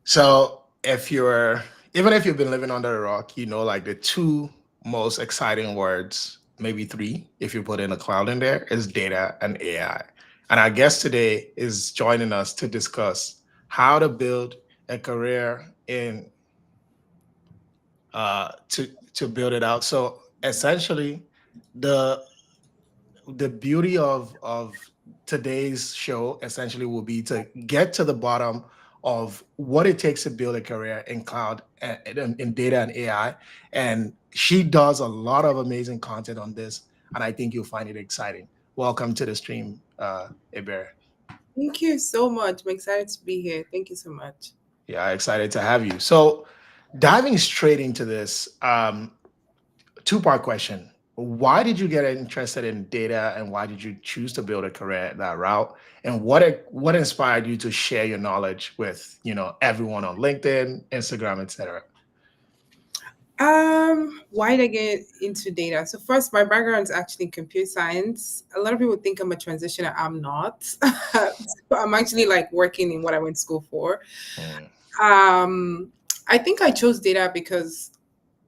So even if you've been living under a rock, you know, like the two most exciting words, maybe three, if you put in a cloud in there, is data and AI. And our guest today is joining us to discuss how to build a career in to build it out. So essentially, the the beauty of today's show essentially will be to get to the bottom of what it takes to build a career in cloud and in data and AI. And she does a lot of amazing content on this, and I think you'll find it exciting. Welcome to the stream, Ebere. Thank you so much. I'm excited to be here. Thank you so much. Yeah, excited to have you. So diving straight into this, two-part question. Why did you get interested in data and why did you choose to build a career that route? And what inspired you to share your knowledge with, everyone on LinkedIn, Instagram, etc.? Why did I get into data? So first, my background is actually in computer science. A lot of people think I'm a transitioner. I'm not. I'm actually like working in what I went to school for. Mm, Um, I think I chose data because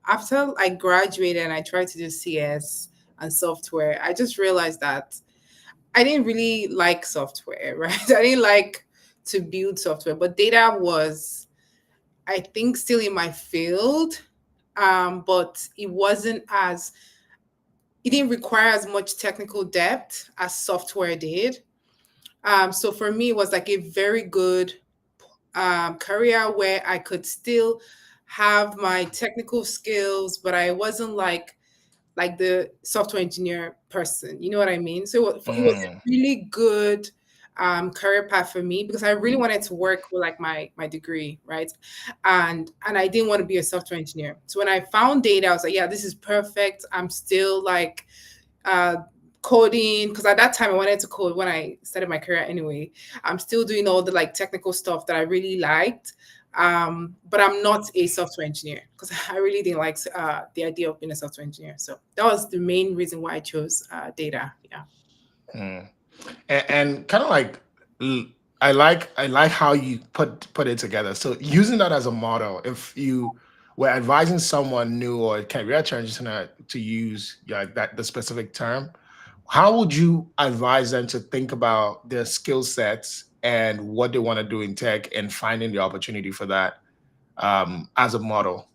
after I graduated and I tried to do CS and software, I just realized that I didn't really like software, right? I didn't like to build software, but data was, I think, still in my field, but it didn't require as much technical depth as software did. So for me, it was like a very good career where I could still have my technical skills, but I wasn't like the software engineer person. You know what I mean? So it was a mm, really good career path for me because I really wanted to work with like my degree, right? And I didn't want to be a software engineer. So when I found data, I was like, yeah, this is perfect. I'm still like uh, coding because at that time I wanted to code when I started my career anyway. I'm still doing all the like technical stuff that I really liked. But I'm not a software engineer because I really didn't like the idea of being a software engineer. So that was the main reason why I chose data. Yeah. mm. And kind of like I like how you put it together. So using that as a model, if you were advising someone new or a career transitioner to use like that the specific term, how would you advise them to think about their skill sets and what they want to do in tech and finding the opportunity for that as a model?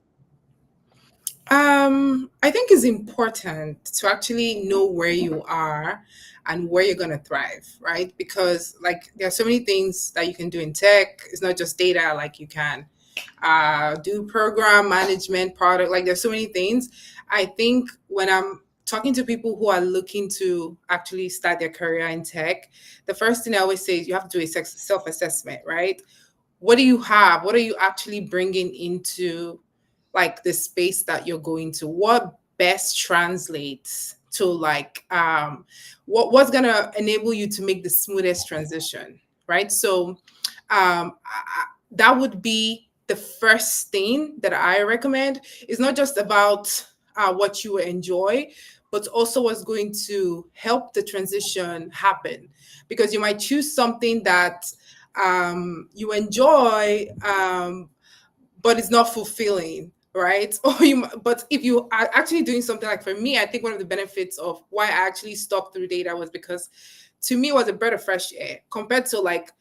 I think it's important to actually know where you are and where you're going to thrive, right? Because like there are so many things that you can do in tech. It's not just data, like you can do program management, product, like there's so many things. I think when I'm talking to people who are looking to actually start their career in tech, the first thing I always say is you have to do a self-assessment, right? What do you have? What are you actually bringing into like the space that you're going to? What best translates to like what's gonna enable you to make the smoothest transition, right? So that would be the first thing that I recommend. It's not just about what you enjoy, but also what's going to help the transition happen. Because you might choose something that you enjoy, but it's not fulfilling, right? But if you are actually doing something, like for me, I think one of the benefits of why I actually stuck through data was because to me it was a breath of fresh air compared to like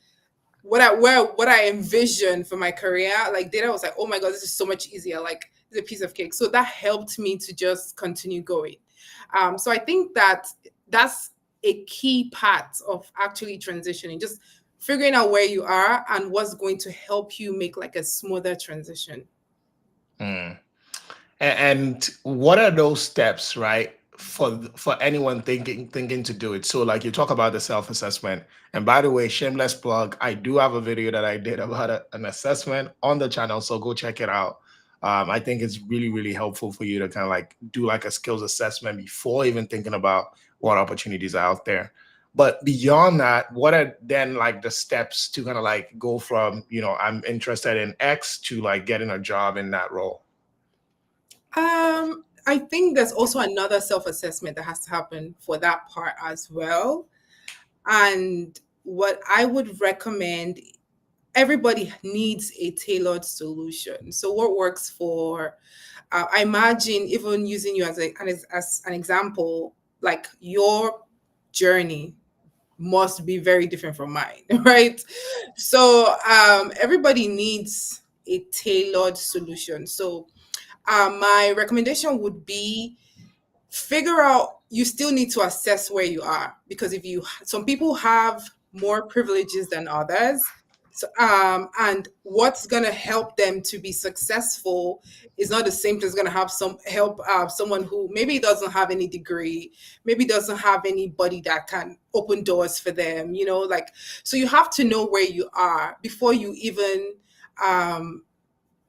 what I envisioned for my career. Like data was like, oh my god, this is so much easier. Like it's a piece of cake. So that helped me to just continue going. So I think that that's a key part of actually transitioning. Just figuring out where you are and what's going to help you make like a smoother transition. Mm. And what are those steps, right? For anyone thinking to do it. So like you talk about the self-assessment. And by the way, shameless plug, I do have a video that I did about an assessment on the channel. So go check it out. I think it's really, really helpful for you to kind of like do like a skills assessment before even thinking about what opportunities are out there. But beyond that, what are then like the steps to kind of like go from, I'm interested in X to like getting a job in that role? I think there's also another self-assessment that has to happen for that part as well. And what I would recommend everybody needs a tailored solution. So what works for, I imagine, even using you as an example, like your journey must be very different from mine, right? So everybody needs a tailored solution. So my recommendation would be, figure out, you still need to assess where you are, because if you, some people have more privileges than others. So, and what's going to help them to be successful is not the same as going to have some help someone who maybe doesn't have any degree, maybe doesn't have anybody that can open doors for them, you know, like, so you have to know where you are before you even um,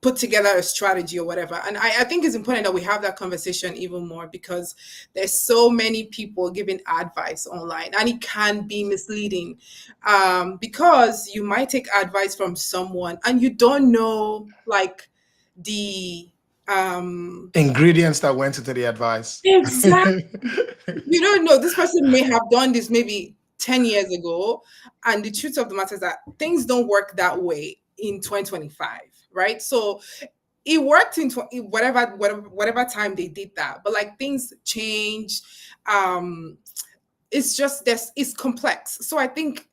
put together a strategy or whatever. And I think it's important that we have that conversation even more, because there's so many people giving advice online, and it can be misleading, because you might take advice from someone and you don't know, like, the Ingredients that went into the advice. exact, you don't know, this person may have done this maybe 10 years ago, and the truth of the matter is that things don't work that way in 2025, right? So it worked in whatever time they did that, but like things change. It's just this, it's complex. So I think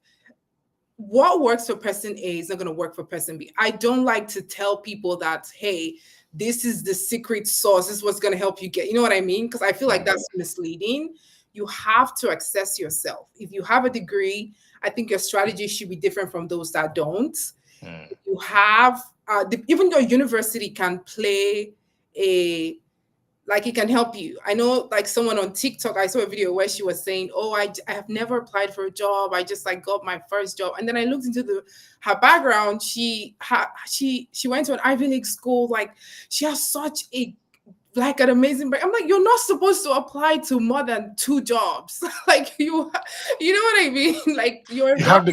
what works for person A is not going to work for person B. I don't like to tell people that, hey, this is the secret sauce, this is what's going to help you get, you know what I mean? Because I feel like that's misleading. You have to access yourself. If you have a degree, I think your strategy should be different from those that don't. Mm. You have even your university can play a, like, it can help you. I know, like, someone on TikTok, I saw a video where she was saying, oh, I have never applied for a job, I just like got my first job. And then I looked into her background. She went to an Ivy League school, like, she has such a, like, an amazing break. I'm like, you're not supposed to apply to more than 2 jobs. Like, you know what I mean? Like, you're You not, have the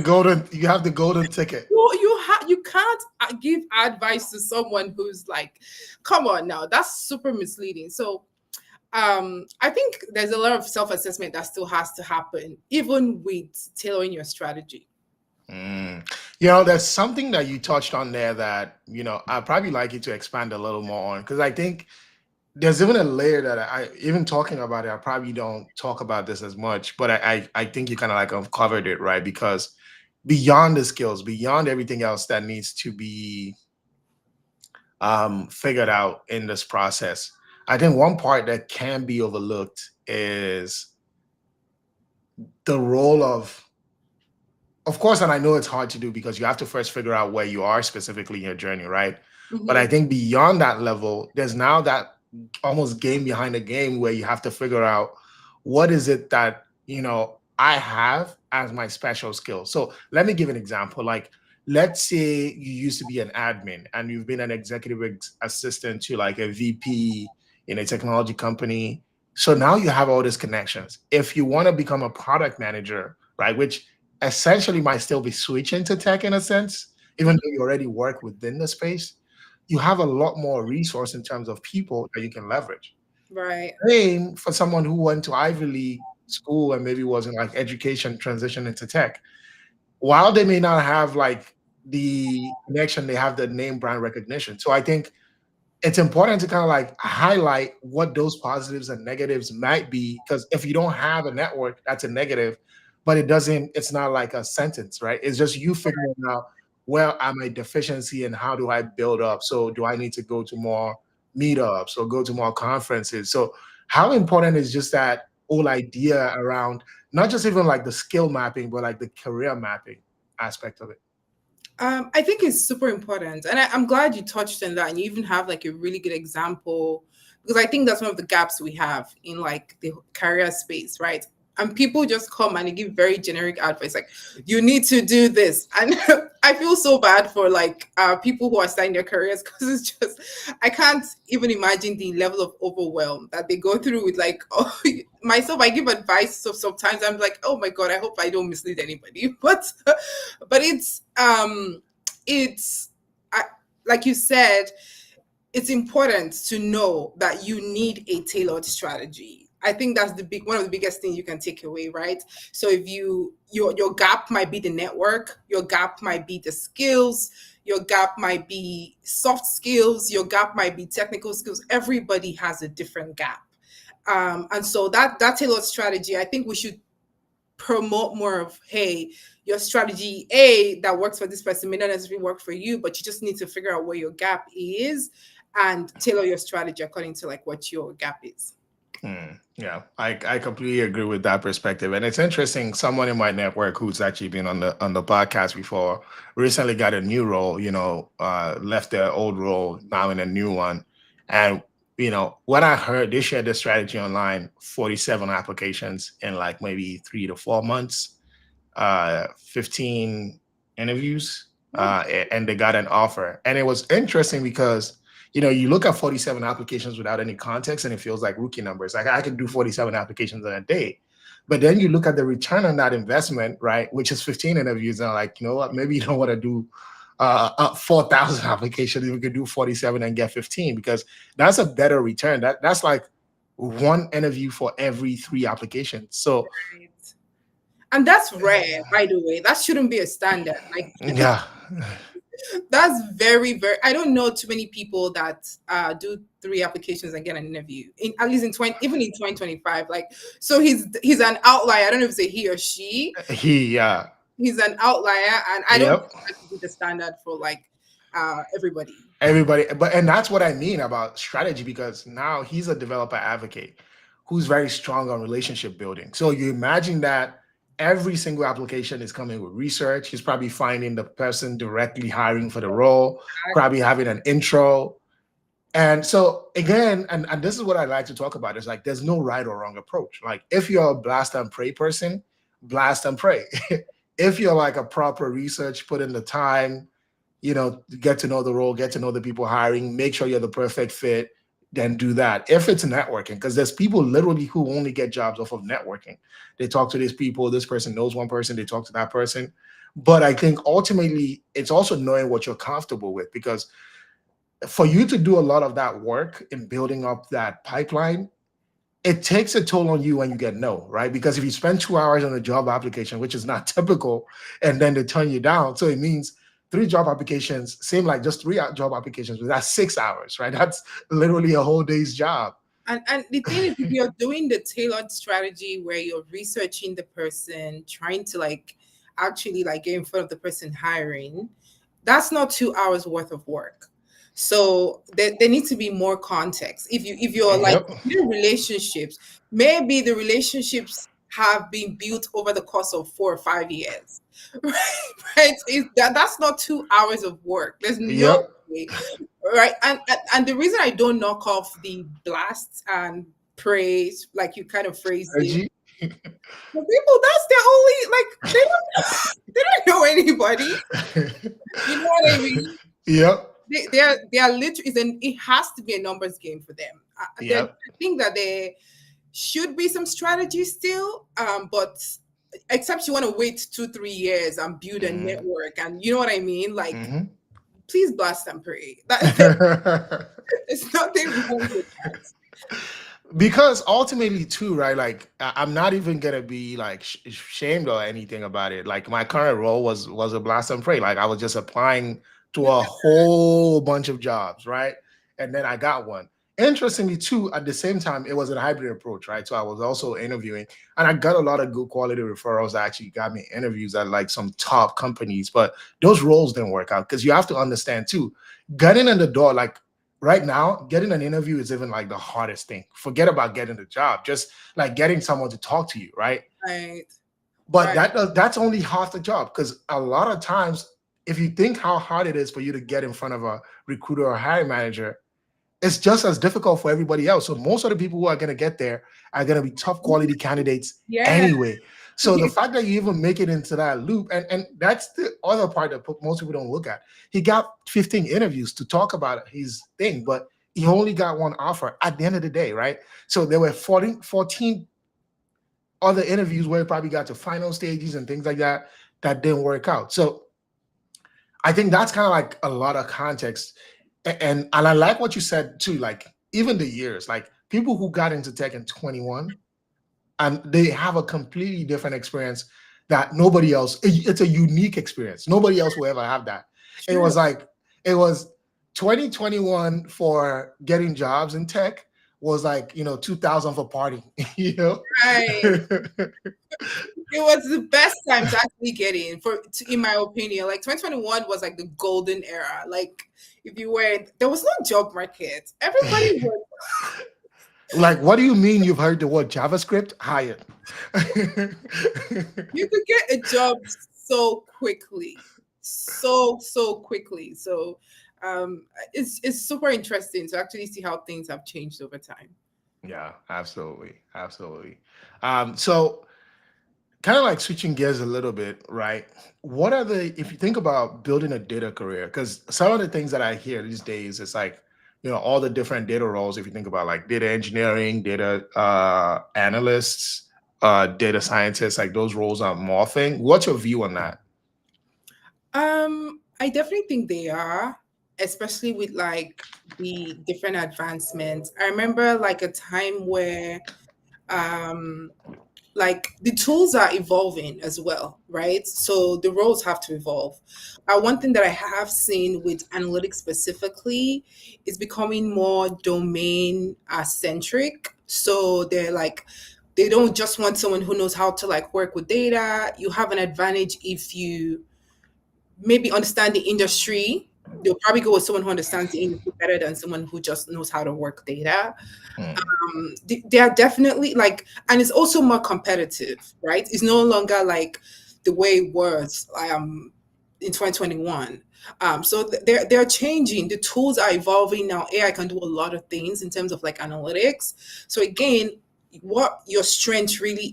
golden ticket. you can't give advice to someone who's like, come on now, that's super misleading. So I think there's a lot of self-assessment that still has to happen, even with tailoring your strategy. Mm. You know, there's something that you touched on there that, I'd probably like you to expand a little more on, because I think there's even a layer that even talking about it, I probably don't talk about this as much, but I think you kind of like uncovered it, right? Because beyond the skills, beyond everything else that needs to be figured out in this process, I think one part that can be overlooked is the role of course, and I know it's hard to do because you have to first figure out where you are specifically in your journey, right? But I Mhm. think beyond that level, there's now that almost game behind the game where you have to figure out what is it that, I have as my special skill. So let me give an example. Like, let's say you used to be an admin and you've been an executive assistant to like a VP in a technology company. So now you have all these connections. If you want to become a product manager, right, which essentially might still be switching to tech in a sense, even though you already work within the space, you have a lot more resource in terms of people that you can leverage. Right. Same for someone who went to Ivy League school and maybe was in like education transition into tech. While they may not have like the connection, they have the name brand recognition. So I think it's important to kind of like highlight what those positives and negatives might be, because if you don't have a network, that's a negative, but it's not like a sentence, right? It's just you figuring out where am I deficiency and how do I build up. So do I need to go to more meetups or go to more conferences? So how important is just that whole idea around not just even like the skill mapping, but like the career mapping aspect of it? I think it's super important. And I'm glad you touched on that. And you even have like a really good example, because I think that's one of the gaps we have in like the career space, right? And people just come and they give very generic advice, like, you need to do this. And I feel so bad for like people who are starting their careers, because it's just, I can't even imagine the level of overwhelm that they go through with like, oh, myself, I give advice. So sometimes I'm like, oh my God, I hope I don't mislead anybody. But it's I, like you said, it's important to know that you need a tailored strategy. I think that's the big one of the biggest things you can take away, right? So if your gap might be the network, your gap might be the skills, your gap might be soft skills, your gap might be technical skills. Everybody has a different gap. And so that tailored strategy, I think we should promote more of, hey, your strategy A that works for this person may not necessarily work for you, but you just need to figure out where your gap is and tailor your strategy according to like what your gap is. Yeah, I completely agree with that perspective. And it's interesting, someone in my network who's actually been on the podcast before recently got a new role, left their old role, now in a new one. And what I heard, they shared the strategy online, 47 applications in like maybe 3 to 4 months, 15 interviews, and they got an offer. And it was interesting because you look at 47 applications without any context and it feels like rookie numbers. Like I could do 47 applications in a day. But then you look at the return on that investment, right, which is 15 interviews, and like, you know what, maybe you don't want to do 4,000 applications. You could do 47 and get 15 because that's a better return. That's like one interview for every 3 applications. So, Right. And that's rare, by the way. That shouldn't be a standard. Like yeah. that's very, very. I don't know too many people that do 3 applications and get an interview. At least in 20, even in 2025. Like, so he's an outlier. I don't know if it's a he or she. Yeah. He's an outlier, and I don't Yep. think that should be the standard for like everybody. Everybody, and that's what I mean about strategy, because now he's a developer advocate who's very strong on relationship building. So you imagine that every single application is coming with research. He's probably finding the person directly hiring for the role, probably having an intro. And so again, and this is what I like to talk about, is like there's no right or wrong approach. Like if you're a blast and pray person, blast and pray. If you're like a proper research, put in the time, get to know the role, get to know the people hiring, make sure you're the perfect fit, then do that. If it's networking, because there's people literally who only get jobs off of networking. They talk to these people, this person knows one person, they talk to that person. But I think ultimately it's also knowing what you're comfortable with, because for you to do a lot of that work in building up that pipeline, it takes a toll on you when you get no, right? Because if you spend 2 hours on a job application, which is not typical, and then they turn you down, so it means 3 job applications seem like just 3 job applications, but that's 6 hours, right? That's literally a whole day's job. And the thing is, if you're doing the tailored strategy where you're researching the person, trying to like actually like get in front of the person hiring, that's not 2 hours worth of work. So there needs to be more context. If you're like Yep. in relationships, maybe the relationships have been built over the course of 4 or 5 years. Right? That's not 2 hours of work. There's no Yep. way. Right. And the reason I don't knock off the blasts and praise, like you kind of phrased it, Reggie. for people, that's their only like they don't know anybody. You know what I mean? Yep. They are literally, it has to be a numbers game for them. I Yep. think that there should be some strategy still, but except you want to wait 2 3 years and build a Mhm. network, and you know what I mean, like Mhm. please blast and pray. There's nothing wrong with that. Because ultimately too, right, like I'm not even gonna be like shamed or anything about it. Like my current role was a blast and pray. Like I was just applying to a whole bunch of jobs, right, and then I got one. Interestingly too, at the same time it was a hybrid approach, right? So I was also interviewing, and I got a lot of good quality referrals that actually got me interviews at like some top companies. But those roles didn't work out, because you have to understand too, getting in the door, like right now, getting an interview is even like the hardest thing. Forget about getting the job, just like getting someone to talk to you, right? Right. But Right. that's only half the job, because a lot of times, if you think how hard it is for you to get in front of a recruiter or hiring manager, it's just as difficult for everybody else. So most of the people who are going to get there are going to be top quality candidates Yeah. anyway. So the fact that you even make it into that loop, and that's the other part that most people don't look at. He got 15 interviews to talk about his thing, but he only got one offer at the end of the day, right? So there were 14 other interviews where he probably got to final stages and things like that that didn't work out. So I think that's kind of like a lot of context. And I like what you said too, like even the years, like people who got into tech in 21, and they have a completely different experience that nobody else. It's a unique experience. Nobody else will ever have that. It True. was like it was 2021 for getting jobs in tech was like 2000 for partying. You know. Right. It was the best time to actually get in, in my opinion. Like 2021 was like the golden era. Like if you were, there was no job market. Everybody was. Like, what do you mean you've heard the word JavaScript? Hired. You could get a job so quickly, so quickly. So it's super interesting to actually see how things have changed over time. Yeah, absolutely. Absolutely. So kind of like switching gears a little bit, right? What are if you think about building a data career, because some of the things that I hear these days, it's like, all the different data roles, if you think about like data engineering, data analysts, data scientists, like those roles are morphing. What's your view on that? I definitely think they are, especially with like the different advancements. I remember like a time where um like the tools are evolving as well, right? So the roles have to evolve. One thing that I have seen with analytics specifically is becoming more domain centric. So they're like, they don't just want someone who knows how to like work with data. You have an advantage if you maybe understand the industry. They'll probably go with someone who understands the industry better than someone who just knows how to work data. Hmm. They are definitely like, and it's also more competitive, right? It's no longer like the way it was in 2021. So they're changing. The tools are evolving now. AI can do a lot of things in terms of like analytics. So again, what your strength really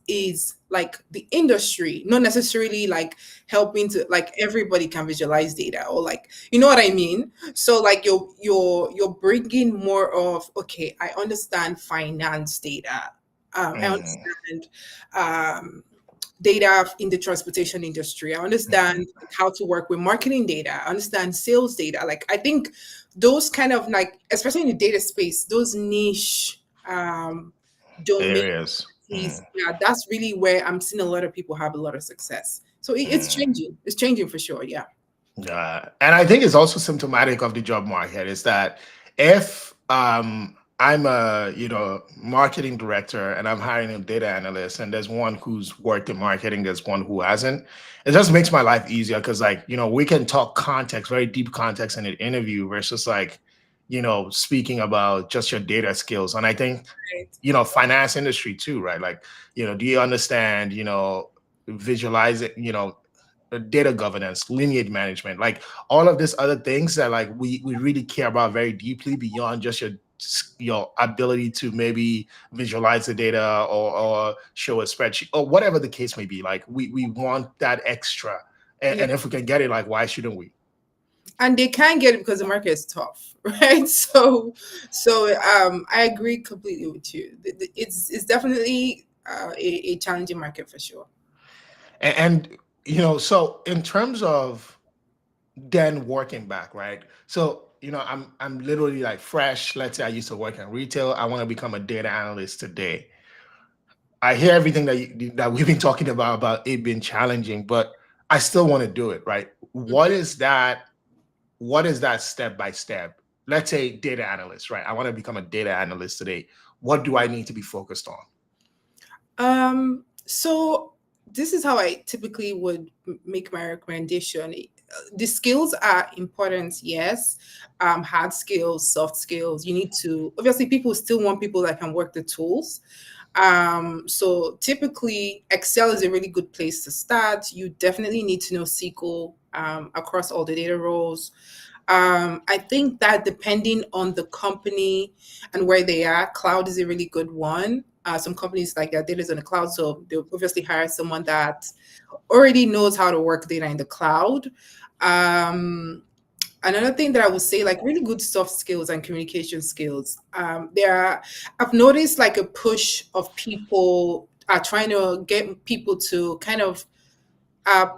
is like the industry, not necessarily like helping to like everybody can visualize data or like you know what I mean. So like you're bringing more of okay, I understand finance data, I Hmm. understand data in the transportation industry. I understand Hmm. like, how to work with marketing data. I understand sales data. Like I think those kind of like, especially in the data space, those niche domain Areas. expertise, yeah, that's really where I'm seeing a lot of people have a lot of success. So it's Hmm. changing. It's changing for sure. Yeah. Yeah, and I think it's also symptomatic of the job market is that if I'm a marketing director and I'm hiring a data analyst and there's one who's worked in marketing, there's one who hasn't, it just makes my life easier because like we can talk context, very deep context in an interview versus like speaking about just your data skills. And I think Right. finance industry too, right? Like do you understand visualize it, data governance, lineage management, like all of these other things that like we really care about very deeply beyond just your ability to maybe visualize the data or show a spreadsheet or whatever the case may be. Like we want that extra, Yeah. and if we can get it, like why shouldn't we? And they can't get it because the market is tough, right? So I agree completely with you. It's definitely a challenging market for sure. And so in terms of then working back, right? So, I'm literally like fresh. Let's say I used to work in retail. I want to become a data analyst today. I hear everything that we've been talking about it being challenging, but I still want to do it, right? What Mhm. is that? What is that step by step? Let's say data analyst, right? I want to become a data analyst today. What do I need to be focused on? So this is how I typically would make my recommendation. The skills are important, yes. Hard skills, soft skills. You need to obviously people still want people that can work the tools. So typically Excel is a really good place to start. You definitely need to know SQL across all the data roles. I think that depending on the company and where they are, cloud is a really good one. Some companies like their data is in the cloud, so they'll obviously hire someone that already knows how to work data in the cloud. Um, Another thing that I would say, like really good soft skills and communication skills. I've noticed like a push of people are trying to get people to kind of uh,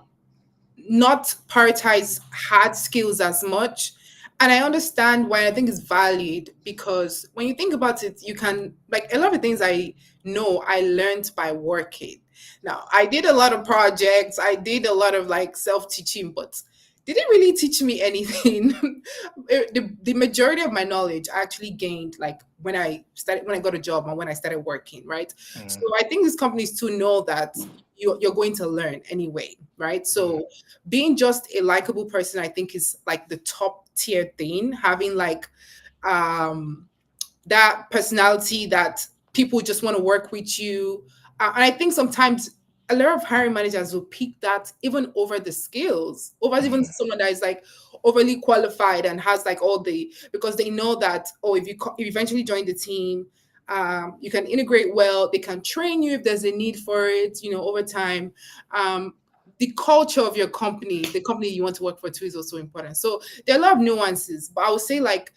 not prioritize hard skills as much And I understand why I think it's valid, because when you think about it, you can, like, a lot of the things I know I learned by working. Now, I did a lot of projects, I did a lot of like self teaching, but did it really teach me anything? The majority of my knowledge I actually gained like when I got a job and when I started working, right? So Mm, I think these companies too know that you're going to learn anyway, right? mm, So being just a likable person, I think, is like the top tier thing. Having like um that personality that people just want to work with you. And I think sometimes a lot of hiring managers will pick that even over the skills, over even mm, someone that is like overly qualified and has like all the, because they know that, oh, if you eventually join the team, you can integrate well. They can train you if there's a need for it, over time. Um, the culture of your company, the company you want to work for too, is also important. So there are a lot of nuances, but I would say like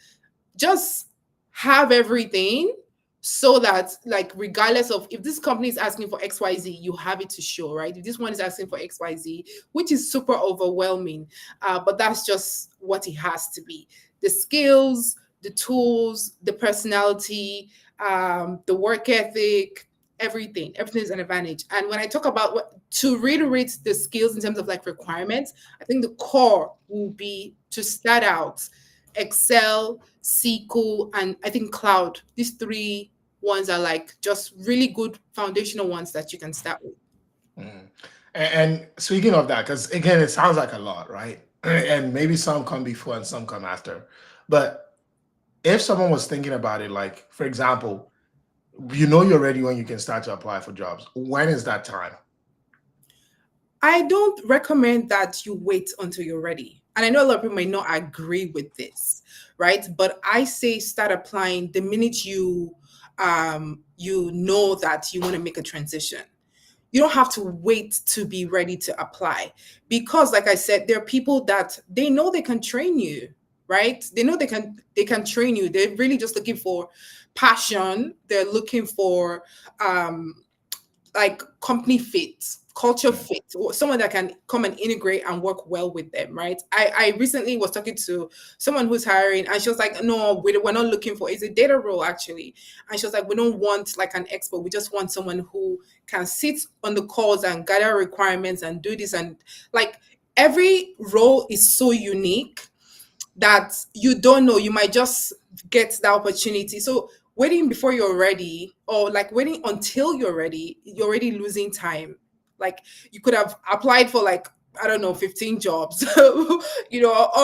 just have everything, so that like regardless of if this company is asking for XYZ, you have it to show, right? If this one is asking for XYZ, which is super overwhelming, but that's just what it has to be. The skills, the tools, the personality, the work ethic, everything is an advantage. And when I talk about to reiterate the skills in terms of like requirements, I think the core will be to start out Excel, SQL, and I think cloud. These three ones are like just really good foundational ones that you can start with. mm. And speaking of that, because again, it sounds like a lot, right? And maybe some come before and some come after. But if someone was thinking about it, like, for example, you're ready when you can start to apply for jobs. When is that time? I don't recommend that you wait until you're ready. And I know a lot of people may not agree with this, right? But I say start applying the minute you know that you want to make a transition. You don't have to wait to be ready to apply, because like I said, there are people that they know they can train you, right? They know they can train you. They're really just looking for passion. They're looking for um like company fit, culture Mm, fit, or someone that can come and integrate and work well with them, right? I recently was talking to someone who's hiring, and she was like, no, we're not looking for, it's a data role actually. And she was like, we don't want like an expert, we just want someone who can sit on the calls and gather requirements and do this. And like every role is so unique that you don't know, you might just get the opportunity. So waiting before you're ready, or like waiting until you're ready, you're already losing time. Like you could have applied for like, I don't know, 15 jobs, or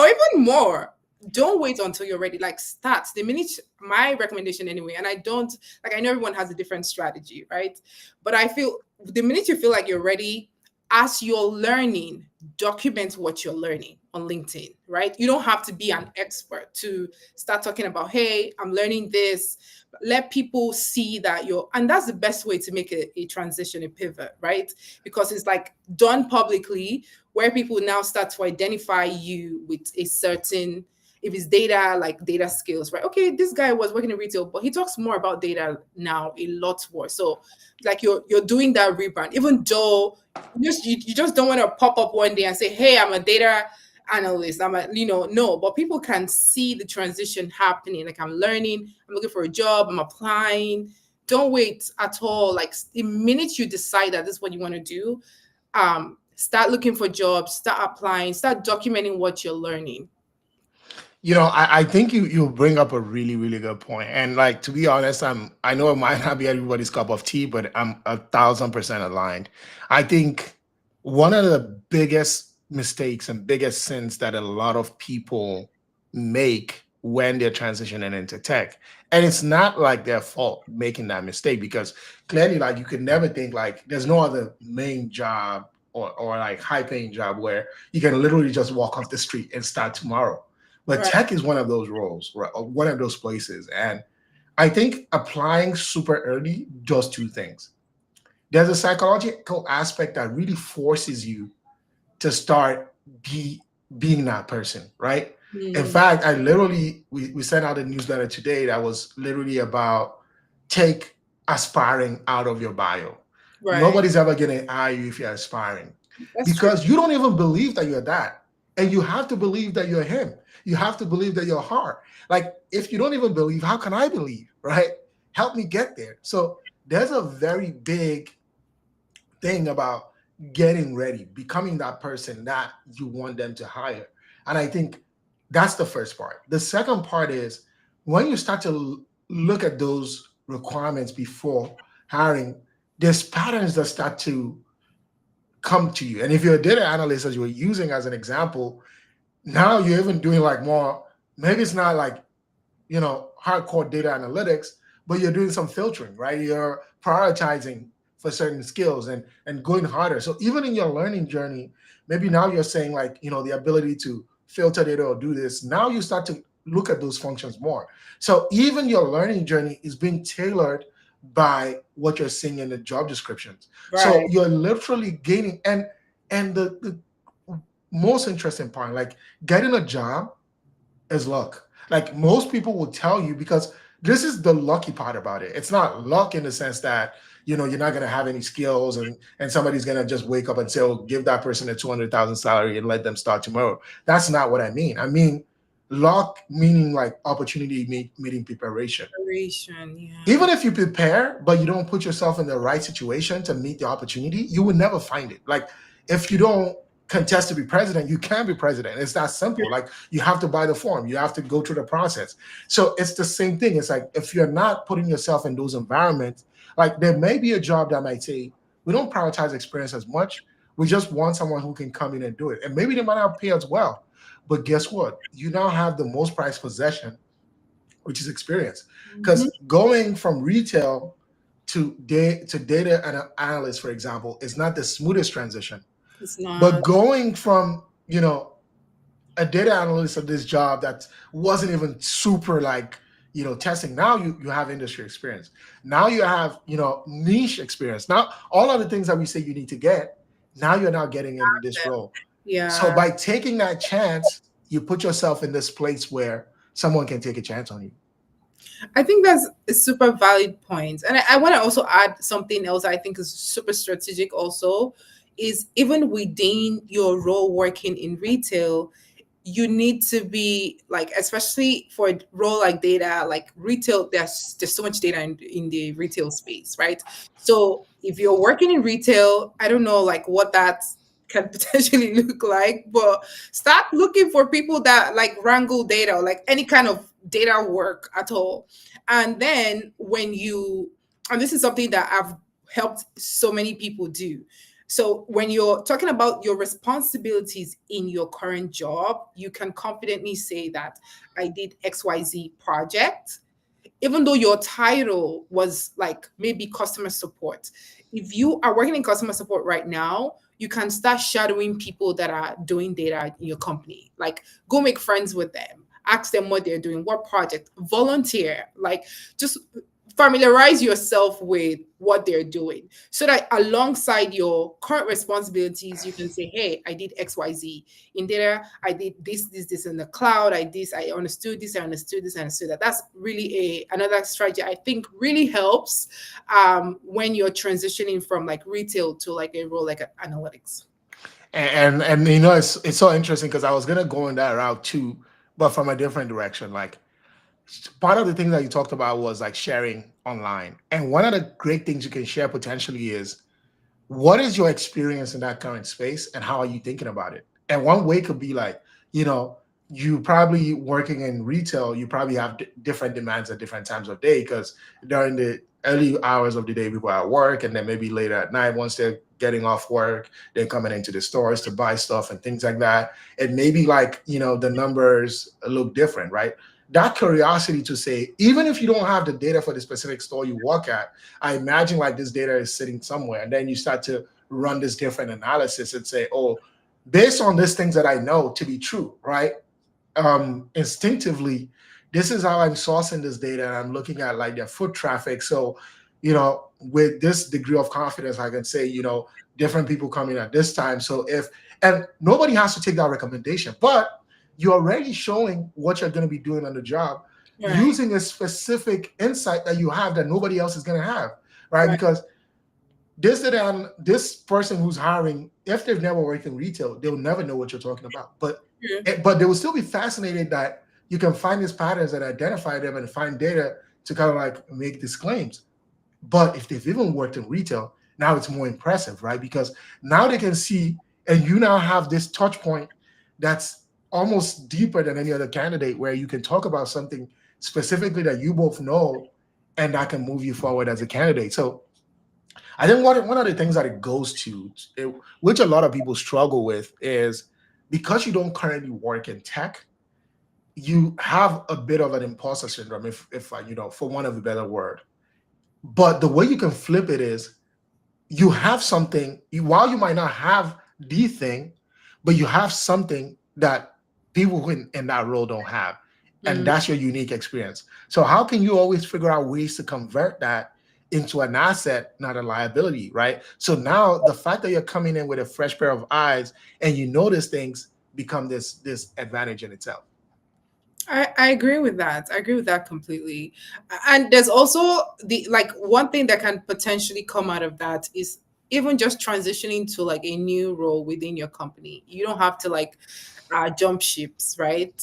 even more. Don't wait until you're ready. Like start the minute, my recommendation anyway. And I don't, like, I know everyone has a different strategy, right? But I feel the minute you feel like you're ready, as you're learning, document what you're learning on LinkedIn, right? You don't have to be an expert to start talking about, hey, I'm learning this. Let people see that and that's the best way to make a transition, a pivot, right? Because it's like done publicly, where people now start to identify you with a certain, if it's data, like data skills, right? Okay, this guy was working in retail, but he talks more about data now, a lot more. So like you're doing that rebrand, even though you just don't want to pop up one day and say, hey, I'm a data analyst, no, but people can see the transition happening. Like I'm learning, I'm looking for a job, I'm applying. Don't wait at all. Like the minute you decide that this is what you want to do, start looking for jobs, start applying, start documenting what you're learning. I think you bring up a really, really good point. And like, to be honest, I know it might not be everybody's cup of tea, but I'm 1,000% aligned. I think one of the biggest mistakes and biggest sins that a lot of people make when they're transitioning into tech, and it's not like their fault making that mistake, because clearly, like, you could never think like there's no other main job or like high paying job where you can literally just walk off the street and start tomorrow. But Right. tech is one of those roles, right? Or one of those places. And I think applying super early does two things. There's a psychological aspect that really forces you to start being that person, right? In Mm, fact, I literally we sent out a newsletter today that was literally about take aspiring out of your bio. right. Nobody's ever gonna hire you if you're aspiring, That's true. because you don't even believe that you're that. And you have to believe that you're him. You have to believe that you're her. Like, if you don't even believe, how can I believe, right? Help me get there. So there's a very big thing about getting ready, becoming that person that you want them to hire. And I think that's the first part. The second part is when you start to look at those requirements before hiring, there's patterns that start to come to you. And if you're a data analyst, as you were using as an example, now you're even doing like more, maybe it's not like, hardcore data analytics, but you're doing some filtering, right? You're prioritizing for certain skills and going harder. So even in your learning journey, maybe now you're saying like, the ability to filter data or do this. Now you start to look at those functions more. So even your learning journey is being tailored by what you're seeing in the job descriptions. So Right. you're literally gaining and the most interesting part, like getting a job is luck. Like most people will tell you, because this is the lucky part about it. It's not luck in the sense that you're not gonna have any skills and somebody's gonna just wake up and say, "Oh, give that person a 200,000 salary and let them start tomorrow." That's not what I mean. I mean luck meaning like opportunity meeting preparation. Preparation, yeah. Even if you prepare, but you don't put yourself in the right situation to meet the opportunity, you will never find it. Like if you don't contest to be president, you can be president. It's that simple. Like you have to buy the form, you have to go through the process. So it's the same thing. It's like if you're not putting yourself in those environments, like there may be a job that might say, we don't prioritize experience as much. We just want someone who can come in and do it. And maybe they might not pay as well. But guess what? You now have the most prized possession, which is experience. Mhm. Because going from retail to data analyst, for example, is not the smoothest transition. It's But not. going from a data analyst of this job that wasn't even super like testing, now you have industry experience. Now you have niche experience. Now all of the things that we say you need to get, now you're now getting in this role. So Yeah. by taking that chance, you put yourself in this place where someone can take a chance on you. I think that's a super valid point. And I want to also add something else I think is super strategic also is even within your role working in retail, you need to be like, especially for a role like data, like retail, there's so much data in the retail space, right? So if you're working in retail, I don't know like what that can potentially look like, but start looking for people that like wrangle data or like any kind of data work at all. And then when you, and this is something that I've helped so many people do. So when you're talking about your responsibilities in your current job, you can confidently say that I did XYZ project, even though your title was like maybe customer support. If you are working in customer support right now, you can start shadowing people that are doing data in your company. Like go make friends with them, ask them what they're doing, what project, volunteer, like just familiarize yourself with what they're doing so that alongside your current responsibilities you can say, hey, I did XYZ in data, I did this in the cloud, I understood this, I understood this, I understood that. That's really another strategy I think really helps when you're transitioning from like retail to like a role like analytics. And it's so interesting because I was gonna go in that route too, but from a different direction. Like part of the thing that you talked about was like sharing online. And one of the great things you can share potentially is what is your experience in that current space and how are you thinking about it? And one way could be like, you know, you probably working in retail, you probably have different demands at different times of day because during the early hours of the day, people are at work, and then maybe later at night, once they're getting off work, they're coming into the stores to buy stuff and things like that. And maybe like, the numbers look different, right? That curiosity to say, even if you don't have the data for the specific store you work at, I imagine like this data is sitting somewhere, and then you start to run this different analysis and say, oh, based on these things that I know to be true, right? Instinctively, this is how I'm sourcing this data, and I'm looking at like their foot traffic. So, with this degree of confidence, I can say, different people coming at this time. So and nobody has to take that recommendation, but you're already showing what you're going to be doing on the job Right. using a specific insight that you have that nobody else is going to have, right? Right. Because this person who's hiring if they've never worked in retail, they'll never know what you're talking about. Mm. But they will still be fascinated that you can find these patterns and identify them and find data to kind of like make these claims. But if they've even worked in retail, now it's more impressive, right? Because now they can see, and you now have this touch point that's almost deeper than any other candidate, where you can talk about something specifically that you both know, and that can move you forward as a candidate. So I think one of the things that it goes to, which a lot of people struggle with, is because you don't currently work in tech, you have a bit of an imposter syndrome, if for one of a better word. But the way you can flip it is you have something, while you might not have the thing, but you have something that people who in that role don't have. And Mm. that's your unique experience. So how can you always figure out ways to convert that into an asset, not a liability, right? So now the fact that you're coming in with a fresh pair of eyes and you notice things become this advantage in itself. I agree with that. I agree with that completely. And there's also the like one thing that can potentially come out of that is even just transitioning to like a new role within your company. You don't have to like jump ships, right?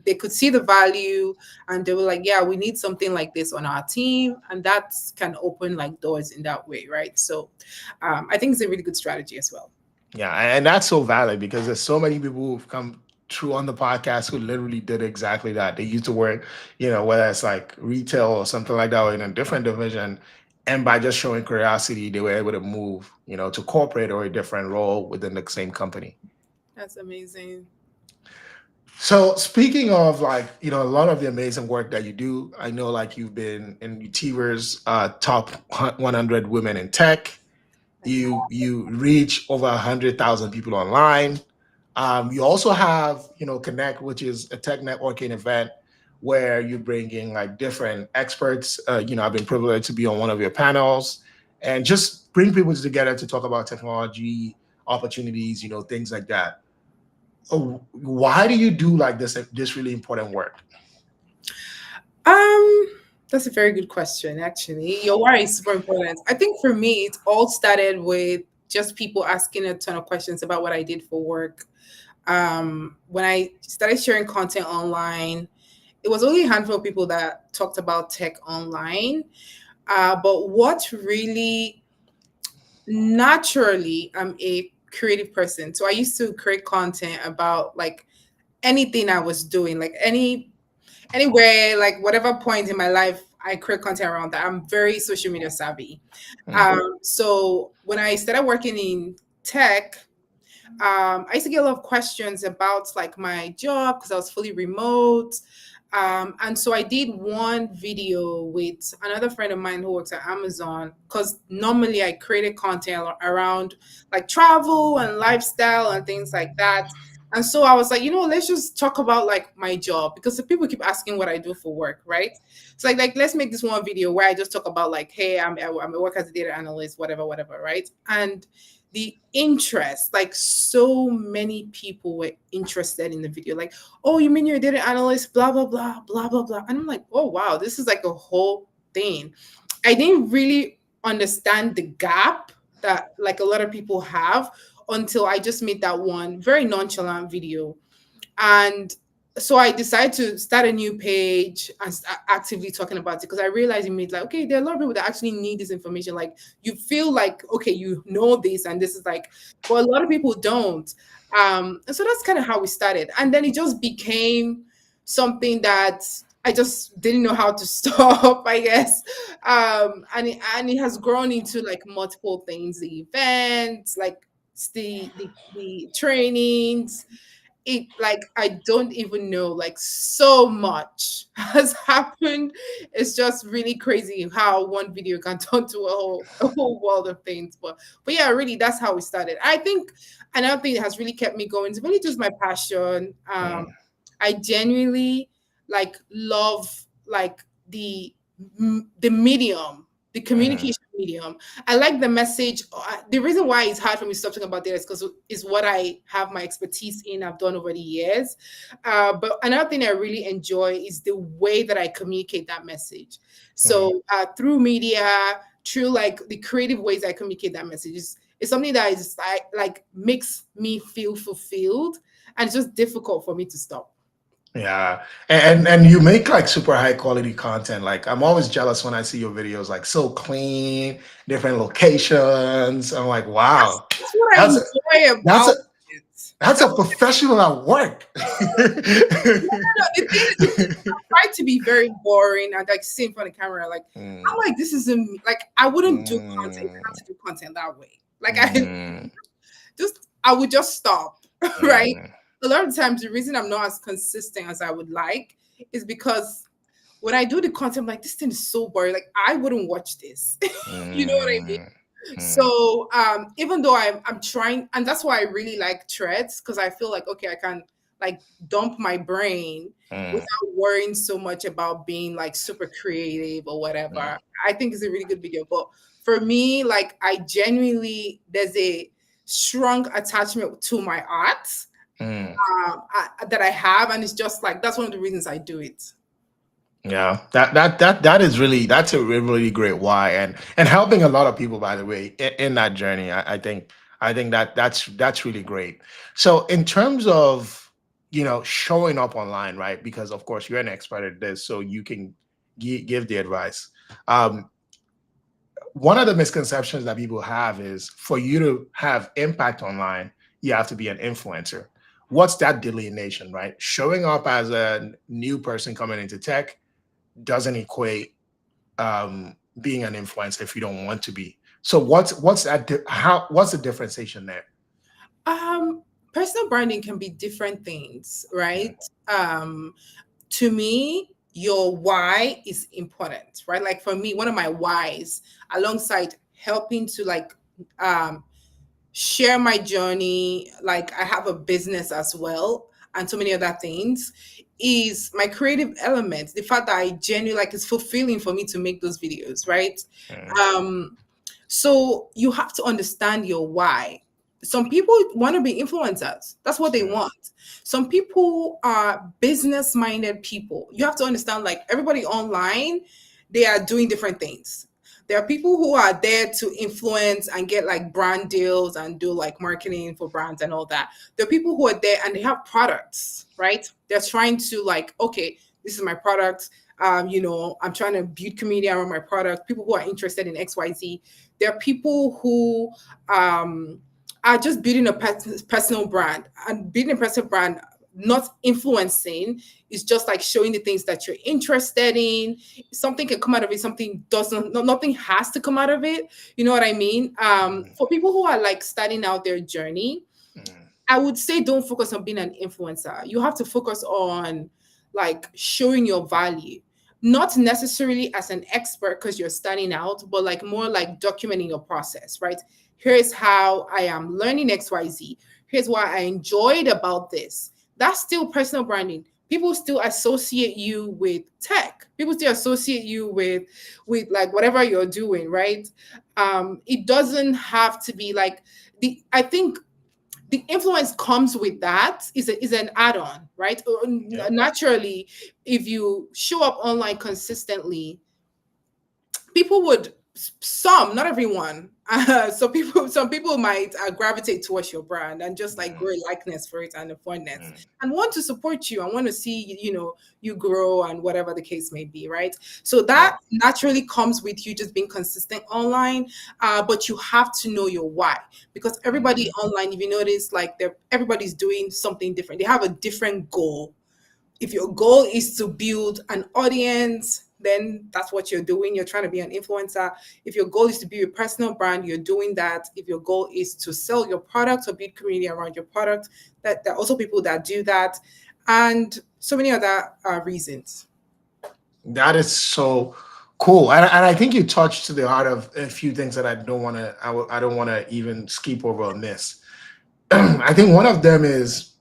They could see the value and they were like, yeah, we need something like this on our team. And that can open like doors in that way, right? So I think it's a really good strategy as well. Yeah, and that's so valid because there's so many people who've come true on the podcast who literally did exactly that. They used to work, whether it's like retail or something like that, or in a different division, and by just showing curiosity, they were able to move, to corporate or a different role within the same company. That's amazing. So speaking of like, a lot of the amazing work that you do, I know like you've been in Utiva's top 100 women in tech. You reach over 100,000 people online. You also have, Konnect, which is a tech networking event where you bring in like different experts. I've been privileged to be on one of your panels and just bring people together to talk about technology opportunities, things like that. Why do you do like this really important work? Um, that's a very good question, actually. Your why is super important. I think for me, it all started with just people asking a ton of questions about what I did for work. When I started sharing content online, it was only a handful of people that talked about tech online. But what really naturally, I'm a creative person. So I used to create content about like anything I was doing, like anywhere, like whatever point in my life, I create content around that. I'm very social media savvy. Mm, So when I started working in tech, I used to get a lot of questions about like my job because I was fully remote. And so I did one video with another friend of mine who works at Amazon because normally I created content around like travel and lifestyle and things like that. And so I was like, let's just talk about like my job because the people keep asking what I do for work, right? So like let's make this one video where I just talk about like, hey, I'm a work as a data analyst, whatever, right? And the interest, like so many people were interested in the video, like, oh, you mean you're a data analyst, blah blah blah blah blah blah. And I'm like, oh wow, this is like a whole thing. I didn't really understand the gap that like a lot of people have until I just made that one very nonchalant video. And so I decided to start a new page and start actively talking about it because I realized it made like, okay, there are a lot of people that actually need this information. Like you feel like, okay, you know this and this is like, but a lot of people don't. And so that's kind of how we started. And then it just became something that I just didn't know how to stop, I guess. And it has grown into like multiple things, the events, like the trainings. It like I don't even know, like so much has happened. It's just really crazy how one video can turn to a whole world of things. But yeah, really that's how we started. I think another thing that has really kept me going is really just my passion. mm, I genuinely like love like the medium, the mhm, communication medium. I like the message. The reason why it's hard for me to stop talking about data is because it's what I have my expertise in. I've done over the years. But another thing I really enjoy is the way that I communicate that message. mhm, So through media, through like the creative ways I communicate that message, It's something that is like makes me feel fulfilled, and it's just difficult for me to stop. Yeah. And you make like super high quality content. Like I'm always jealous when I see your videos like so clean, different locations. I'm like, wow. That's what I That's enjoy that's a about it. that's a professional at work. No, no, no. The thing is, I try to be very boring and like sit in front of the camera. Like I'm Mm, like, this isn't like I wouldn't do content if I had mm, to do content that way. Like I mm, just I would just stop, right? mm, A lot of times the reason I'm not as consistent as I would like is because when I do the content, I'm like, this thing is so boring. Like I wouldn't watch this. You know what I mean? mm, mm, So even though I'm trying, and that's why I really like threads, because I feel like okay, I can like dump my brain mm, without worrying so much about being like super creative or mm, whatever. I think it's a really good video. But for me, like I genuinely there's a strong attachment to my art mm. that I have, and it's just like that's one of the reasons I do it. Yeah, that is really that's a really great why, and helping a lot of people, by the way, in that journey. I think that's really great. So in terms of showing up online, right? Because of course you're an expert at this, so you can give the advice. Um, One of the misconceptions that people have is for you to have impact online, you have to be an influencer. What's that delineation, right? Showing up as a new person coming into tech doesn't equate being an influencer if you don't want to be. So what's the differentiation there? Um, Personal branding can be different things, Mm, right? To me, your why is important, right? Like for me, one of my whys, alongside helping to like um, share my journey, like I have a business as well, and so many other things, is my creative element. The fact that I genuinely like it's fulfilling for me to make those videos, right? mm, Um, so you have to understand your why. Some people want to be influencers. That's what they mm, want. Some people are business minded people. You have to understand, like everybody online, they are doing different things. There are people who are there to influence and get like brand deals and do like marketing for brands and all that. There are people who are there and they have products, right? They're trying to like, okay, this is my product. I'm trying to build community around my product. People who are interested in XYZ. There are people who are just building a personal brand, and building a personal brand, not influencing, is just like showing the things that you're interested in. Something can come out of it, something doesn't. No, nothing has to come out of it. You know what I mean? mm, For people who are like starting out their journey, mm, I would say don't focus on being an influencer. You have to focus on like showing your value, not necessarily as an expert because you're starting out, but like more like documenting your process, right? Here's how I am learning XYZ. Here's what I enjoyed about this. That's still personal branding. People still associate you with tech. People still associate you with like whatever you're doing, right? It doesn't have to be like the I think the influence comes with that is an add-on, right? yep. Naturally, if you show up online consistently, people would, some, not everyone, some people might gravitate towards your brand and just like Mm, grow a likeness for it and a fondness mm, and want to support you and want to see you grow and whatever the case may be, right? So that yep. naturally comes with you just being consistent online, but you have to know your why, because everybody Mm, online, if you notice, like everybody's doing something different. They have a different goal. If your goal is to build an audience, then that's what you're doing. You're trying to be an influencer. If your goal is to build a personal brand, you're doing that. If your goal is to sell your product or build community around your product, that there are also people that do that, and so many other reasons. that is so cool, and I think you touched to the heart of a few things that I don't want to even skip over or miss. I think one of them is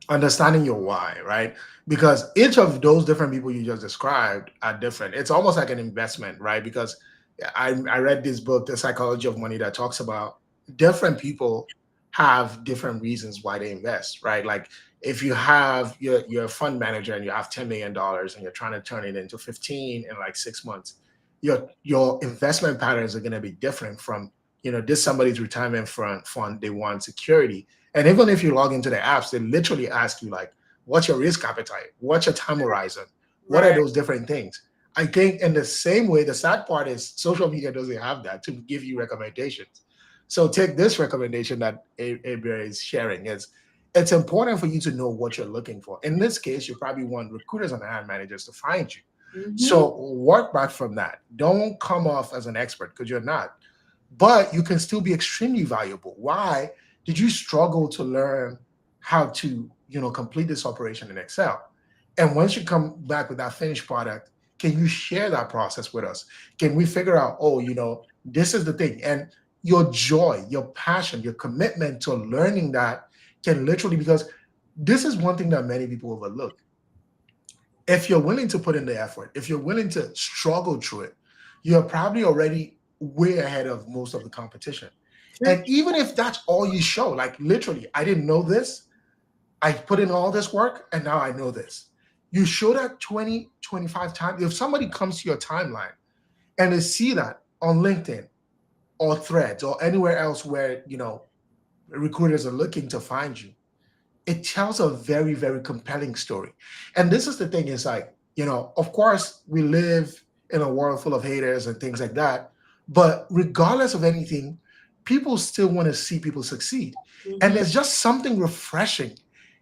understanding your why, right? Because each of those different people you just described are different. It's almost like an investment, right? Because I read this book, The Psychology of Money, that talks about different people have different reasons why they invest, right? Like if you have you're a fund manager and you have $10 million and you're trying to turn it into 15 in like 6 months, your investment patterns are going to be different from this somebody's retirement fund, they want security. And even if you log into the apps, they literally ask you like, what's your risk appetite? What's your time horizon? What are Right. those different things? I think in the same way, the sad part is social media doesn't have that to give you recommendations. So take this recommendation that Ebere is sharing. It's important for you to know what you're looking for. In this case, you probably want recruiters and hiring managers to find you. Mm-hmm. So work back from that. Don't come off as an expert because you're not, but you can still be extremely valuable. Why did you struggle to learn how to, complete this operation in Excel? And once you come back with that finished product, can you share that process with us? Can we figure out, oh, this is the thing? And your joy, your passion, your commitment to learning that can literally, because this is one thing that many people overlook. If you're willing to put in the effort, if you're willing to struggle through it, you're probably already way ahead of most of the competition. True. And even if that's all you show, like literally, I didn't know this, I put in all this work and now I know this. You show that 20, 25 times. If somebody comes to your timeline and they see that on LinkedIn or Threads or anywhere else where, recruiters are looking to find you, it tells a very, very compelling story. And this is the thing, is like, of course, we live in a world full of haters and things like that. But regardless of anything, people still want to see people succeed. And Mm-hmm. there's just something refreshing.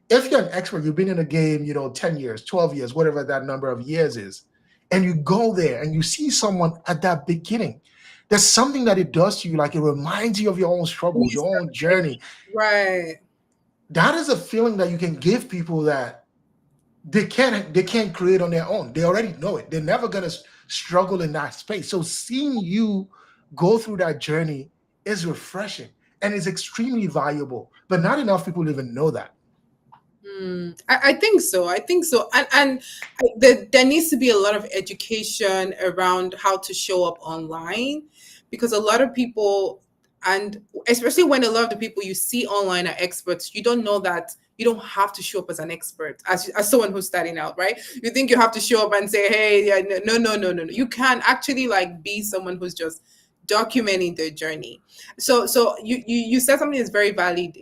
If you're an expert, you've been in a game, 10 years, 12 years, whatever that number of years is, and you go there and you see someone at that beginning, there's something that it does to you, like it reminds you of your own struggle, your own journey. Right. That is a feeling that you can give people that they can't create on their own. They already know it. They're never gonna struggle in that space. So seeing you go through that journey is refreshing and is extremely valuable. But not enough people even know that. I think so. I think so. There needs to be a lot of education around how to show up online, because a lot of people, and especially when a lot of the people you see online are experts, you don't know that you don't have to show up as an expert, as someone who's starting out, right? You think you have to show up and say, hey, yeah, no, no, no, no, no. You can actually like be someone who's just documenting their journey. So you said something that's very valid.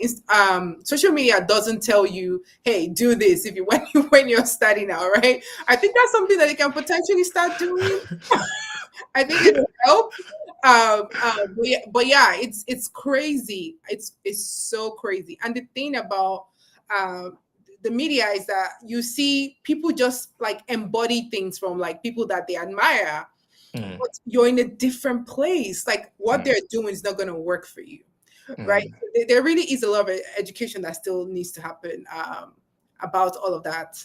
Social media doesn't tell you, hey, do this if you when you're starting out, right? I think that's something that you can potentially start doing. I think it will help. But yeah, it's crazy. It's so crazy. And the thing about um, the media is that you see people just like embody things from like people that they admire, Mm, but you're in a different place. Like what mm, they're doing is not going to work for you, right? mm, There really is a lot of education that still needs to happen about all of that.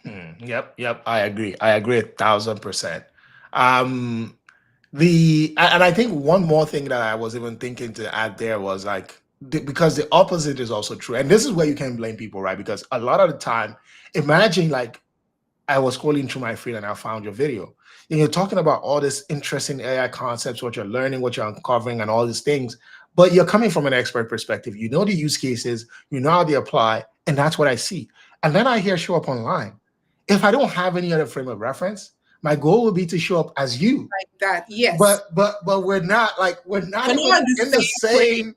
Yep. I agree 1,000%. Um, and I think one more thing that I was even thinking to add there was like, because the opposite is also true, and this is where you can blame people, right? Because a lot of the time, imagine like I was scrolling through my feed and I found your video. And you're talking about all this interesting AI concepts, what you're learning, what you're uncovering, and all these things. But you're coming from an expert perspective. You know the use cases, you know how they apply, and that's what I see. And then I hear show up online. If I don't have any other frame of reference, my goal would be to show up as you. Like that, yes. But we're not We're even not in the in the same place. same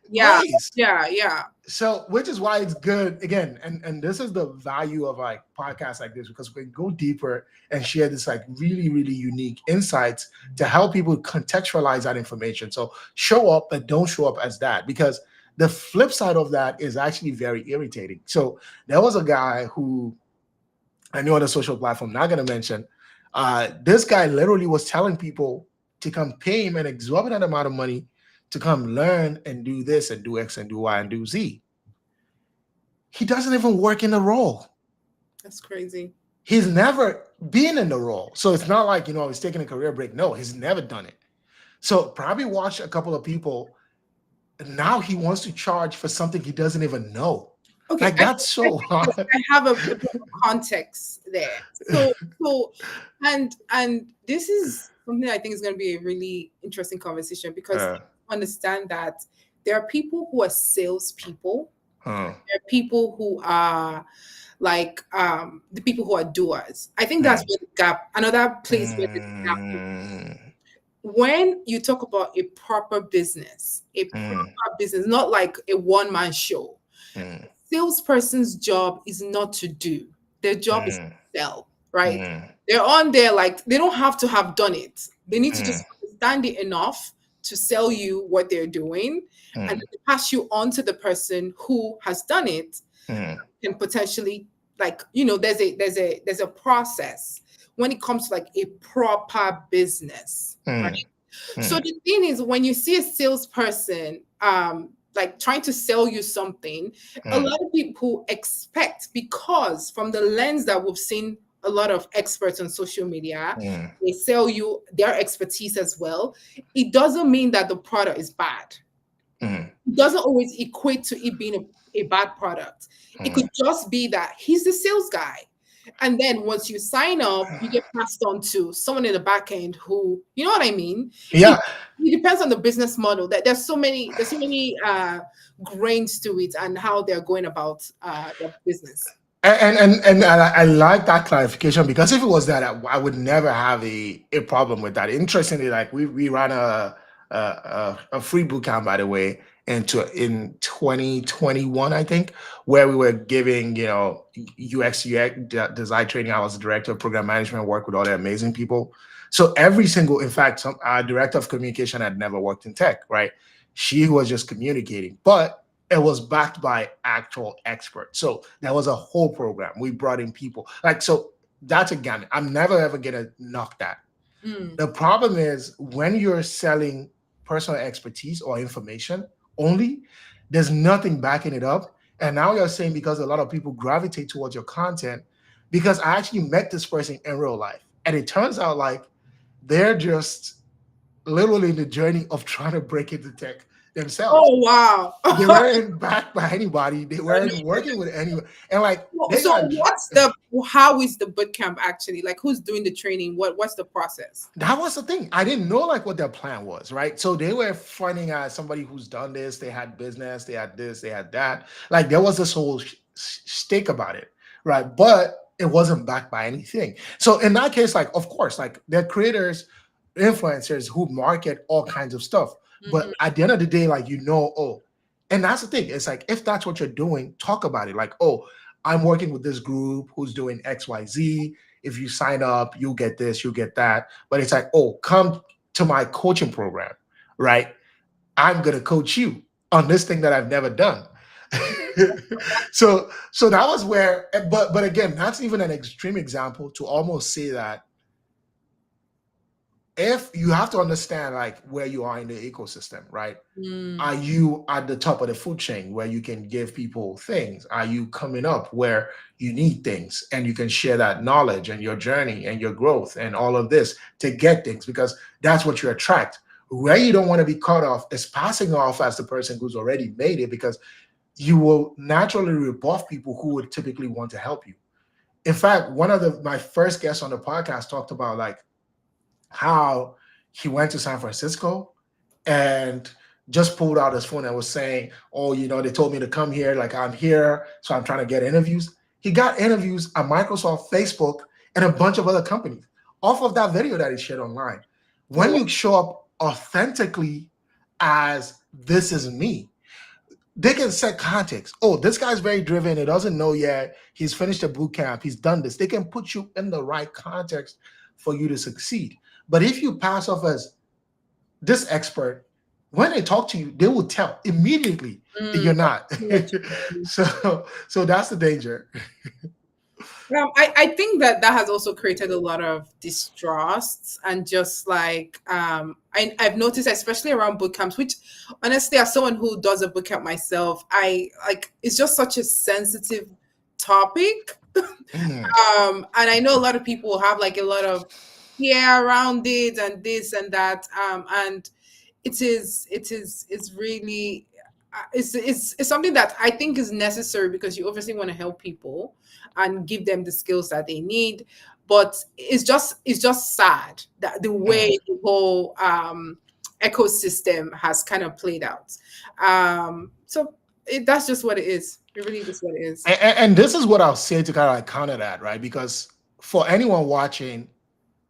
Yeah, place. yeah. So which is why it's good again, and this is the value of like podcasts like this, because we can go deeper and share this like really, really unique insights to help people contextualize that information. So show up, but don't show up as that, because the flip side of that is actually very irritating. So there was a guy who I knew on a social platform, not going to mention, this guy literally was telling people to come pay him an exorbitant amount of money to come learn and do this and do X and do Y and do Z. He doesn't even work in the role. That's crazy. He's never been in the role. So it's not like, he's taking a career break. No, he's never done it. So probably watched a couple of people. And now he wants to charge for something he doesn't even know. Okay, Like that's so hard. I have a bit of context there. So and this is something I think is going to be a really interesting conversation, because Uh, understand that there are people who are salespeople. huh, There are people who are like the people who are doers. I think that's mm, where the gap, another place where the gap. mm, when you talk about a Mm, proper business, not like a one-man show, mm, salesperson's job is not to do. Their job is mm, to sell, right? mm, They're on there like they don't have to have done it. They need to mm, just understand it enough to sell you what they're doing and mm, then pass you on to the person who has done it mm, can potentially, like, there's a process when it comes to like a proper business, right? mm, So mm, the thing is, when you see a salesperson, like trying to sell you something, a mm, lot of people expect, because from the lens that we've seen a lot of experts on social media, mm, they sell you their expertise as well. It doesn't mean that the product is bad. mm, It doesn't always equate to it being a bad product. It could mm. just be that he's the sales guy. And then once you sign up, you get passed on to someone in the back end who, you know what I mean? It, Yeah, it depends on the business model. That there's so many grains to it and how they're going about their business. and I like that clarification, because if it was that, I would never have a problem with that. Interestingly, like we ran a free boot camp, by the way, in 2021, I think, where we were giving, UX design training. I was the director of program management, work with all the amazing people. So every single, in fact, our director of communication had never worked in tech, right? She was just communicating, but it was backed by actual experts. So there was a whole program. We brought in people. Like, so that's a gamut. I'm never ever gonna knock that. Mm. The problem is when you're selling personal expertise or information only, there's nothing backing it up. And now you're saying, because a lot of people gravitate towards your content, because I actually met this person in real life. And it turns out like they're just literally in the journey of trying to break into tech themselves. Oh wow. They weren't backed by anybody. They weren't working with anyone. And like they So got, how is the boot camp actually? Like, who's doing the training? What's the process? that was the thing. I didn't know like what their plan was, right? So they were finding out somebody who's done this. They had business. They had this. They had that. Like there was this whole stake about it, right? But it wasn't backed by anything. So in that case, like of course, like they're creators, influencers who market all kinds of stuff. Mhm. But at the end of the day, like oh, and that's the thing. It's like if that's what you're doing, talk about it. Like, oh, I'm working with this group who's doing XYZ. If you sign up, you'll get this, you'll get that. But it's like, oh, come to my coaching program, right? I'm gonna coach you on this thing that I've never done. So that was where, but again, that's even an extreme example to almost say that if you have to understand like where you are in the ecosystem, right? Mm. Are you at the top of the food chain where you can give people things? Are you coming up where you need things and you can share that knowledge and your journey and your growth and all of this to get things? Because that's what you attract. Where you don't want to be cut off is passing off as the person who's already made it, because you will naturally rebuff people who would typically want to help you. In fact, one of my first guests on the podcast talked about like how he went to San Francisco and just pulled out his phone and was saying, "Oh, they told me to come here. Like I'm here, so I'm trying to get interviews." He got interviews at Microsoft, Facebook, and a bunch of other companies off of that video that he shared online. When Oh, you show up authentically as this is me, they can set context. Oh, this guy's very driven. He doesn't know yet. He's finished a boot camp. He's done this. They can put you in the right context for you to succeed. But if you pass off as this expert, when they talk to you, they will tell immediately that mm. you're not. So that's the danger. I think that has also created a lot of distrust and just like I've noticed, especially around boot camps, which honestly, as someone who does a boot camp myself, I like it's just such a sensitive topic. Mm, And I know a lot of people have like a lot of fear around it and this and that. And it's really it's something that I think is necessary because you obviously want to help people and give them the skills that they need. But it's just sad that the mm. way the whole ecosystem has kind of played out. That's just what it is. It really is what it is. And this is what I'll say to kind of like counter that, right? Because for anyone watching,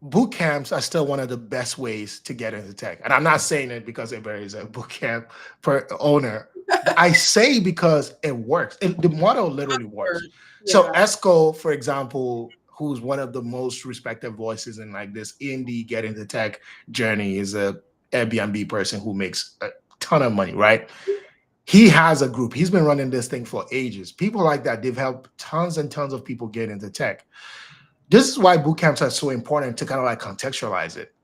boot camps are still one of the best ways to get into tech. And I'm not saying it because Ebere is a boot camp per owner. I say because it works. The model literally works. So Yeah. Esco, for example, who's one of the most respected voices in like this indie get into tech journey, is a Airbnb person who makes a ton of money, right? He has a group. He's been running this thing for ages. People like that, they've helped tons and tons of people get into tech. This is why boot camps are so important, to kind of like contextualize it.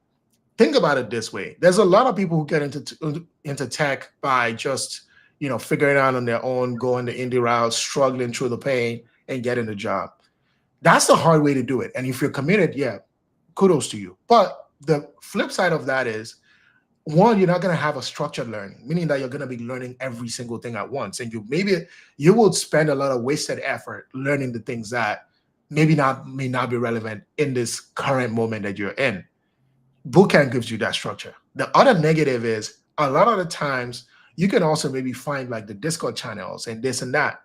Think about it this way: there's a lot of people who get into tech by just, figuring out on their own, going the indie route, struggling through the pain, and getting a job. That's the hard way to do it. And if you're committed, yeah, kudos to you. But the flip side of that is, one, you're not going to have a structured learning, meaning that you're going to be learning every single thing at once, and you will spend a lot of wasted effort learning the things that may not be relevant in this current moment that you're in. Bootcamp gives you that structure. The other negative is, a lot of the times you can also maybe find like the Discord channels and this and that.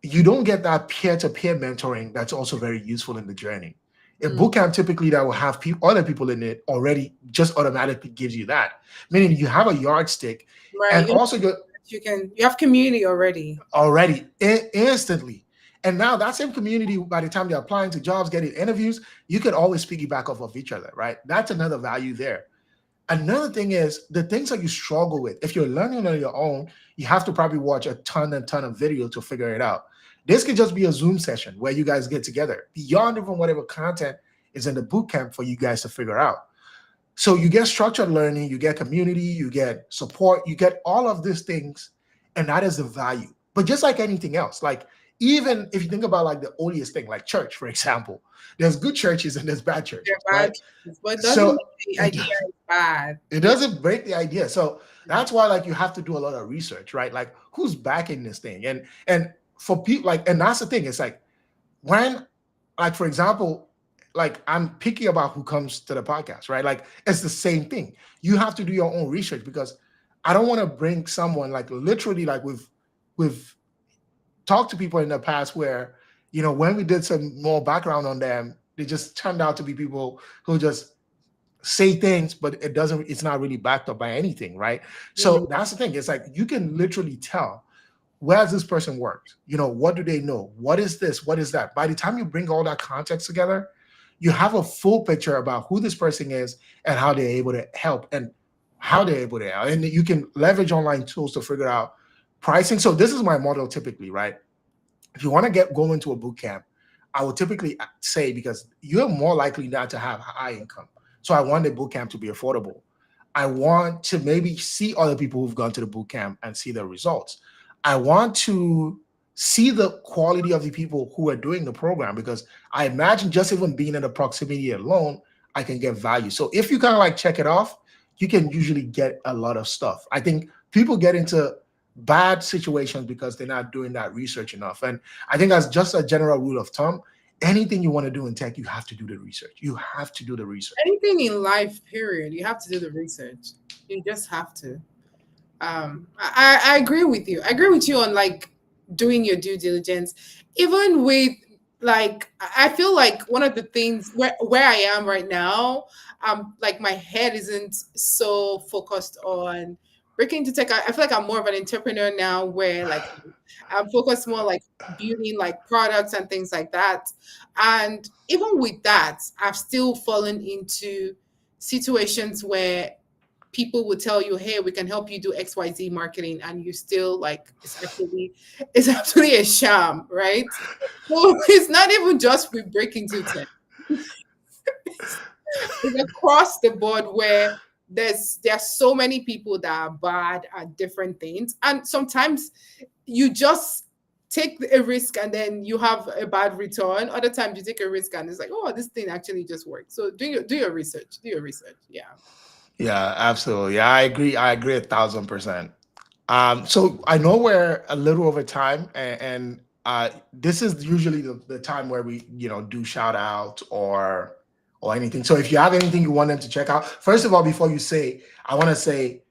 You don't get that peer-to-peer mentoring that's also very useful in the journey. A bootcamp typically that will have other people in it already just automatically gives you that, meaning you have a yardstick, Right. and also You have community already. instantly. And now that same community, by the time they're applying to jobs, getting interviews, you can always piggyback off of each other, right? That's another value there. Another thing is the things that you struggle with. If you're learning on your own, you have to probably watch a ton and ton of video to figure it out. This could just be a Zoom session where you guys get together beyond even whatever content is in the boot camp for you guys to figure out. So you get structured learning, you get community, you get support, you get all of these things, and that is the value. But just like anything else, like even if you think about like the odious thing, like church, for example, there's good churches and there's bad churches, They're bad, right? but it doesn't So mean the it, idea is bad. it doesn't break the idea. So that's why like you have to do a lot of research, right? Like who's backing this thing, and for people like, and that's the thing. It's like when, like for example, like I'm picky about who comes to the podcast, right? Like it's the same thing. You have to do your own research, because I don't want to bring someone like literally like we've talked to people in the past where, when we did some more background on them, they just turned out to be people who just say things, but it's not really backed up by anything, right? So Mhm. that's the thing. It's like you can literally tell, where has this person worked? What do they know? What is this? What is that? By the time you bring all that context together, you have a full picture about who this person is and how they're able to help, and how they're able to help. And you can leverage online tools to figure out pricing. So this is my model typically, right? If you want to go into a boot camp, I would typically say, because you're more likely not to have high income. So I want the boot camp to be affordable. I want to maybe see other people who've gone to the boot camp and see the results. I want to see the quality of the people who are doing the program, because I imagine just even being in the proximity alone, I can get value. So if you kind of like check it off, you can usually get a lot of stuff. I think people get into bad situations because they're not doing that research enough. And I think that's just a general rule of thumb. Anything you want to do in tech, you have to do the research. You have to do the research. Anything in life, period, you have to do the research. You just have to. I agree with you. I agree with you on like doing your due diligence, even with like I feel like one of the things where I am right now, like my head isn't so focused on breaking into tech. I feel like I'm more of an entrepreneur now, where like I'm focused more like building like products and things like that. And even with that, I've still fallen into situations where people would tell you, hey, we can help you do XYZ marketing, and you still like it's actually a sham, right? So it's not even just with breaking to tech. It's across the board where there's so many people that are bad at different things. And sometimes you just take a risk and then you have a bad return. Other times you take a risk and it's like, oh, this thing actually just works. So do your research. Do your research. Yeah. Yeah, absolutely. Yeah, I agree. I agree 1,000%. So I know we're a little over time, and this is usually the time where we, do shout out or anything. So if you have anything you want them to check out, first of all, before you say, I want to say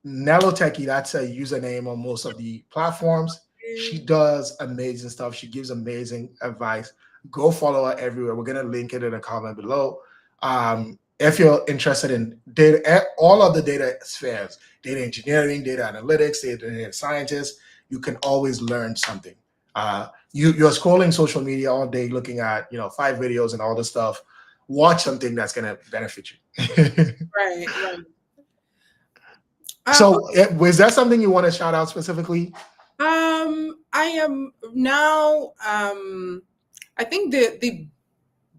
Nello Techie, that's a username on most of the platforms. She does amazing stuff. She gives amazing advice. Go follow her everywhere. We're gonna link it in the comment below. If you're interested in data, all of the data spheres, data engineering, data analytics, data scientists, you can always learn something. You're scrolling social media all day, looking at 5 videos and all this stuff. Watch something that's gonna benefit you. Right, right. So, was that something you want to shout out specifically? I am now. I think the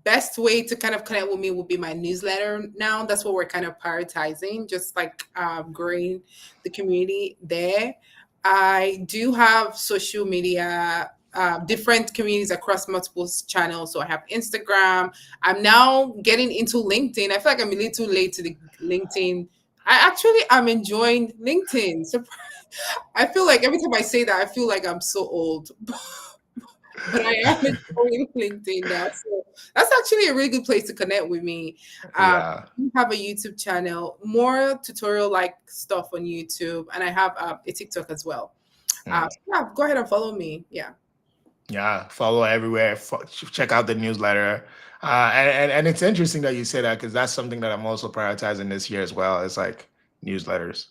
best way to kind of connect with me would be my newsletter. Now that's what we're kind of prioritizing, just like growing the community there. I do have social media, different communities across multiple channels. So I have Instagram. I'm now getting into LinkedIn. I feel like I'm a little late to the LinkedIn. I actually am enjoying LinkedIn. So I feel like every time I say that, I feel like I'm so old. But I am enjoying LinkedIn now. So that's actually a really good place to connect with me. Yeah. I have a YouTube channel, more tutorial like stuff on YouTube, and I have a TikTok as well. So yeah, go ahead and follow me. Yeah. Yeah, follow everywhere. Check out the newsletter. And it's interesting that you say that because that's something that I'm also prioritizing this year as well. It's like newsletters.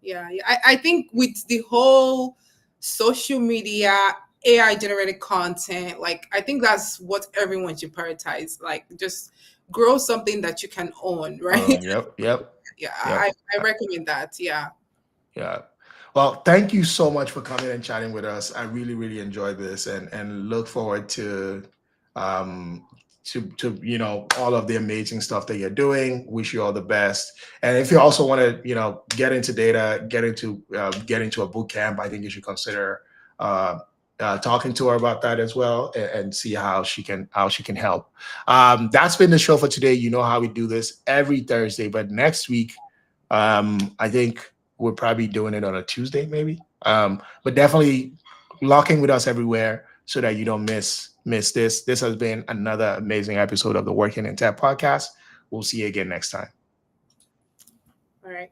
Yeah, yeah. I think with the whole social media, AI generated content, like I think that's what everyone should prioritize. Like just grow something that you can own, right? Yep, yep, Yeah, yep. I recommend that. Yeah. Yeah. Well, thank you so much for coming and chatting with us. I really, really enjoyed this and look forward um to all of the amazing stuff that you're doing. Wish you all the best. And if you also want to, get into data, get into a boot camp, I think you should consider talking to her about that as well and see how she can help. That's been the show for today. You know how we do this every Thursday, but next week, I think we're probably doing it on a Tuesday, maybe. But definitely locking with us everywhere so that you don't miss this. This has been another amazing episode of the Working in Tech podcast. We'll see you again next time. All right.